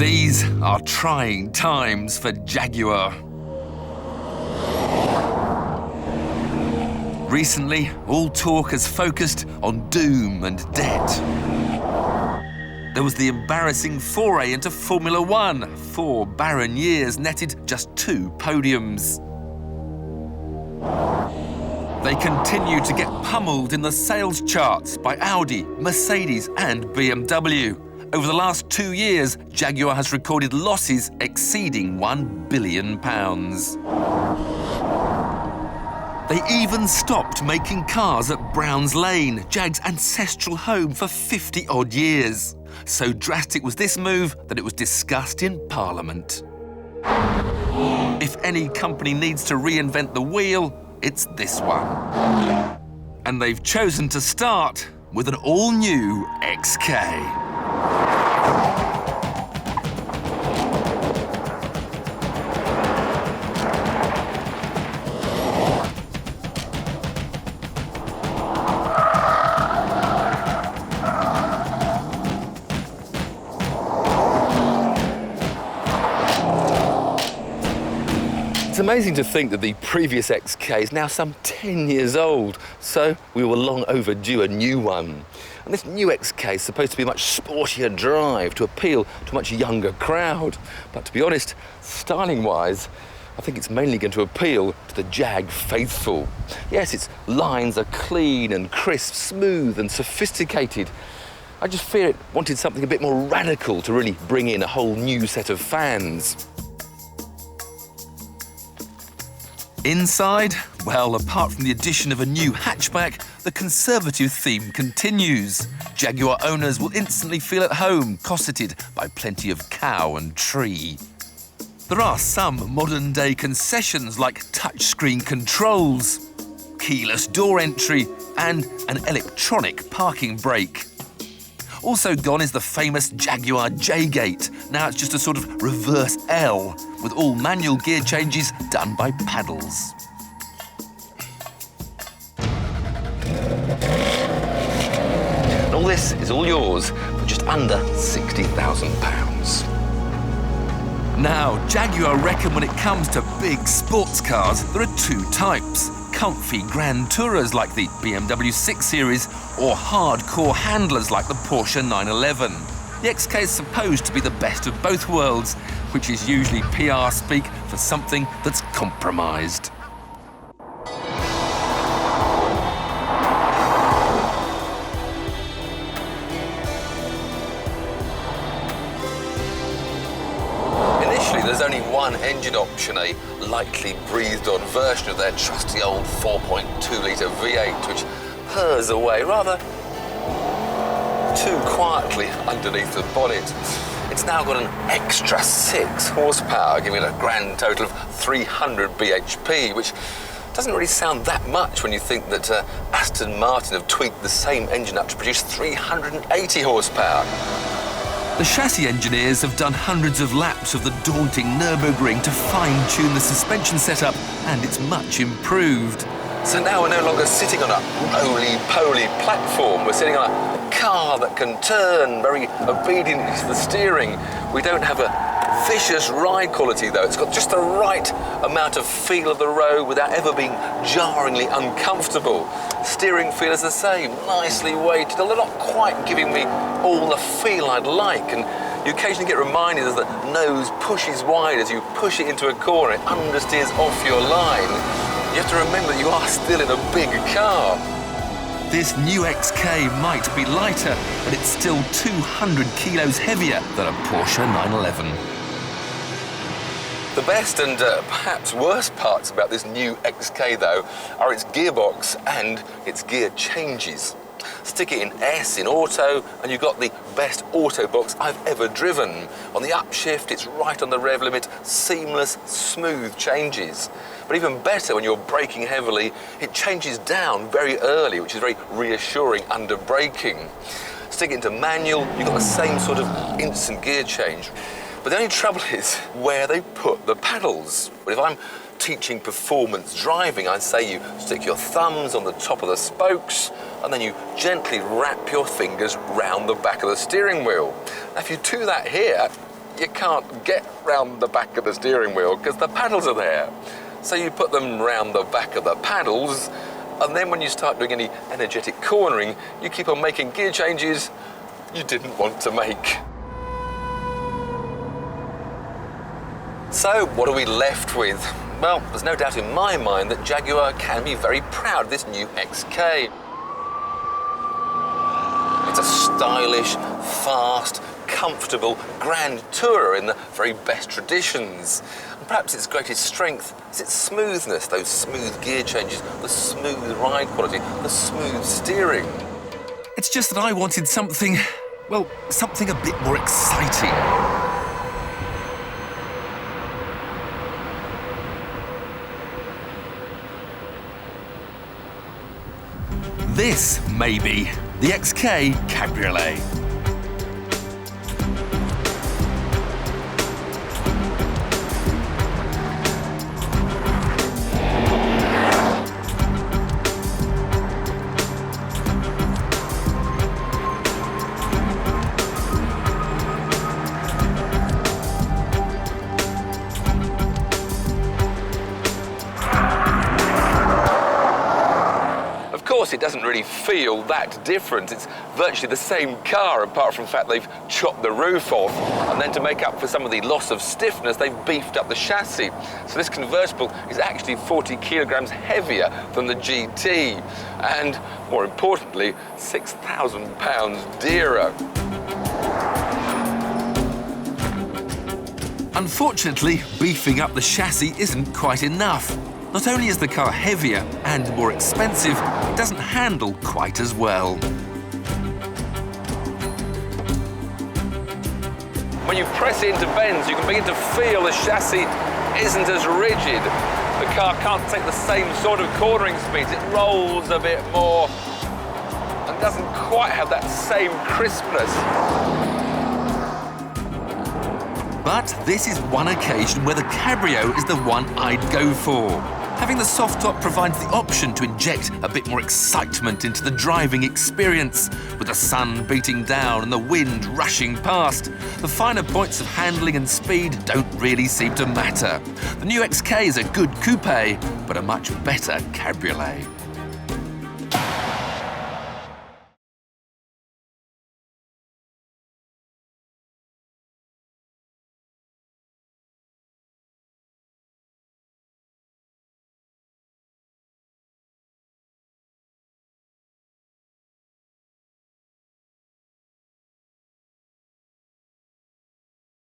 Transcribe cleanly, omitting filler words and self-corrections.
These are trying times for Jaguar. Recently, all talk has focused on doom and debt. There was the embarrassing foray into Formula One. 4 barren years netted just 2 podiums. They continue to get pummeled in the sales charts by Audi, Mercedes and BMW. Over the last 2 years, Jaguar has recorded losses exceeding £1 billion. They even stopped making cars at Browns Lane, Jag's ancestral home for 50-odd years. So drastic was this move that it was discussed in Parliament. If any company needs to reinvent the wheel, it's this one. And they've chosen to start with an all-new XK. It's amazing to think that the previous XK is now some 10 years old, so we were long overdue a new one. And this new XK is supposed to be a much sportier drive to appeal to a much younger crowd. But to be honest, styling-wise, I think it's mainly going to appeal to the Jag faithful. Yes, its lines are clean and crisp, smooth and sophisticated. I just fear it wanted something a bit more radical to really bring in a whole new set of fans. Inside, well, apart from the addition of a new hatchback, the conservative theme continues. Jaguar owners will instantly feel at home, cosseted by plenty of cow and tree. There are some modern-day concessions like touchscreen controls, keyless door entry and an electronic parking brake. Also gone is the famous Jaguar J-gate. Now it's just a sort of reverse L, with all manual gear changes done by paddles. And all this is all yours for just under £60,000. Now, Jaguar reckon when it comes to big sports cars, there are 2 types. Comfy grand tourers like the BMW 6 Series or hardcore handlers like the Porsche 911. The XK is supposed to be the best of both worlds, which is usually PR speak for something that's compromised. There's only one engine option, a lightly breathed-on version of their trusty old 4.2-litre V8, which purrs away rather too quietly underneath the bonnet. It's now got an extra 6 horsepower, giving it a grand total of 300 bhp, which doesn't really sound that much when you think that Aston Martin have tweaked the same engine up to produce 380 horsepower. The chassis engineers have done hundreds of laps of the daunting Nürburgring to fine-tune the suspension setup, and it's much improved. So now we're no longer sitting on a roly-poly platform. We're sitting on a car that can turn very obediently to the steering. We don't have a vicious ride quality, though. It's got just the right amount of feel of the road without ever being jarringly uncomfortable. Steering feel is the same, nicely weighted, although not quite giving me all the feel I'd like. And you occasionally get reminded as the nose pushes wide as you push it into a corner, it understeers off your line. You have to remember that you are still in a big car. This new XK might be lighter, but it's still 200 kilos heavier than a Porsche 911. The best and perhaps worst parts about this new XK, though, are its gearbox and its gear changes. Stick it in S in auto, and you've got the best auto box I've ever driven. On the upshift, it's right on the rev limit, seamless, smooth changes. But even better, when you're braking heavily, it changes down very early, which is very reassuring under braking. Stick it into manual, you've got the same sort of instant gear change. But the only trouble is where they put the pedals. But if I'm teaching performance driving, I'd say you stick your thumbs on the top of the spokes and then you gently wrap your fingers round the back of the steering wheel. Now, if you do that here, you can't get round the back of the steering wheel because the paddles are there. So you put them round the back of the paddles, and then when you start doing any energetic cornering, you keep on making gear changes you didn't want to make. So what are we left with? Well, there's no doubt in my mind that Jaguar can be very proud of this new XK. It's a stylish, fast, comfortable grand tourer in the very best traditions. And perhaps its greatest strength is its smoothness, those smooth gear changes, the smooth ride quality, the smooth steering. It's just that I wanted something, well, something a bit more exciting. This may be the XK Cabriolet. Of course, it doesn't really feel that different. It's virtually the same car, apart from the fact they've chopped the roof off. And then to make up for some of the loss of stiffness, they've beefed up the chassis. So this convertible is actually 40 kilograms heavier than the GT. And more importantly, £6,000 dearer. Unfortunately, beefing up the chassis isn't quite enough. Not only is the car heavier and more expensive, it doesn't handle quite as well. When you press it into bends, you can begin to feel the chassis isn't as rigid. The car can't take the same sort of cornering speeds. It rolls a bit more and doesn't quite have that same crispness. But this is one occasion where the Cabrio is the one I'd go for. Having the soft top provides the option to inject a bit more excitement into the driving experience. With the sun beating down and the wind rushing past, the finer points of handling and speed don't really seem to matter. The new XK is a good coupe, but a much better cabriolet.